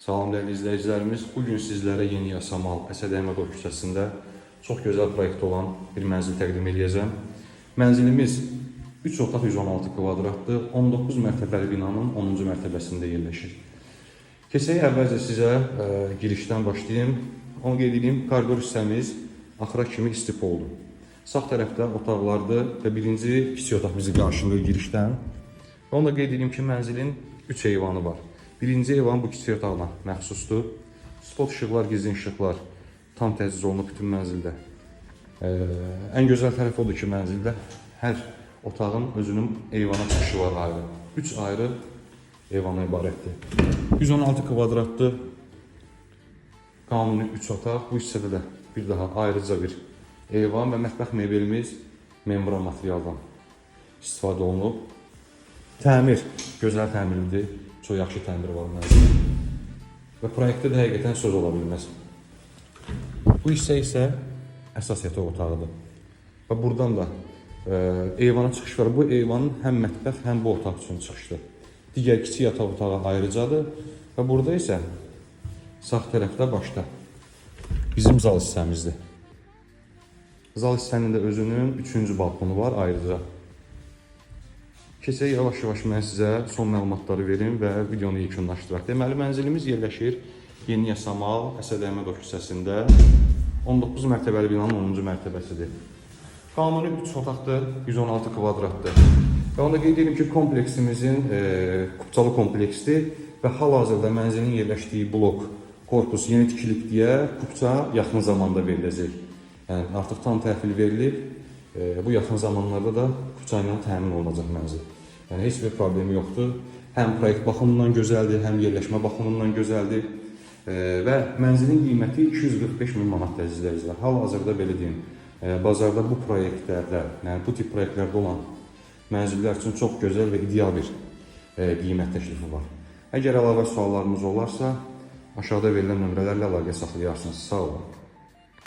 Salam dəyərli izləyicilərimiz. Bugün sizlərə Yeni Yasamal Əsəd Əhmədov küçəsində çox gözəl proyekt olan bir mənzil təqdim edəcəm. Mənzilimiz 3 otaq 116 kvadratdır. 19 mərtəbəli binanın 10-cu mərtəbəsində yerləşir. Keçək əvvəlcə sizə girişdən başlayayım. Onu qeyd edeyim, koridor hissəmiz axıra kimi istipoldur. Sağ tərəfdə otaqlardır və birinci kiçik otaq bizi qarşılayır girişdən. Onu da qeyd edeyim ki, mənzilin 3 eyvanı var. Birinci eyvan bu kiçik otaqla məxsusdur. Spot işıqlar, gizli işıqlar tam təchiz olunub bütün mənzildə. Ən gözəl tərəf odur ki, mənzildə hər otağın özünün eyvana çıxışı var ayrı. 3 ayrı eyvana ibarətdir. 116 kvadratlı qanuni 3 otaq. Bu hissədə də bir daha ayrıca bir eyvan və mətbəx mebelimiz membran materialdan istifadə olunub. Təmir gözəl təmirlidir. Çox yaxşı təmir var mənzildə. Və proyektdə də həqiqətən söz ola bilməz. Bu hissə isə əsas yataq otağıdır. Və buradan da eyvana çıxış var. Bu eyvanın həm mətbəx, həm bu otaq üçün çıxışdır. Digər kiçik yataq otağı ayrıcadır. Və burada isə sağ tərəfdə başda bizim zal hissəmizdir. Zal hissənin də özünün 3-cü balkonu var ayrıca. Keçək yavaş-yavaş mən sizə son məlumatları verim və videonu yekunlaşdıraq. Deməli, mənzilimiz yerləşir Yeni Yasamal Əsəd Əhmədov küçəsində 19 mərtəbəli binanın 10-cu mərtəbəsidir. Qanuni 3 otaqdır, 116 kvadratdır. Və onu da qeyd edim ki, kompleksimizin kupçalı kompleksdir və hal-hazırda mənzilin yerləşdiyi blok, korpus yeni tikilib deyə kupça yaxın zamanda veriləcək. Yəni, artıq tam təhvil verilib. Bu yaxın zamanlarda da kupça ilə təmin olunacaq mənzil. Yəni, heç bir problemi yoxdur. Həm proyekt baxımından gözəldir, həm yerləşmə baxımından gözəldir. Və mənzilin qiyməti 245 min manatdır izləyicilər. Hal-hazırda belə deyim, bazarda bu proyektlərdə, yəni bu tip proyektlərdə olan mənzillər üçün çox gözəl və ideal bir qiymət təklifi var. Əgər əlavə suallarınız olarsa, aşağıda verilən nömrələrlə əlaqə saxlayarsınız. Sağ olun.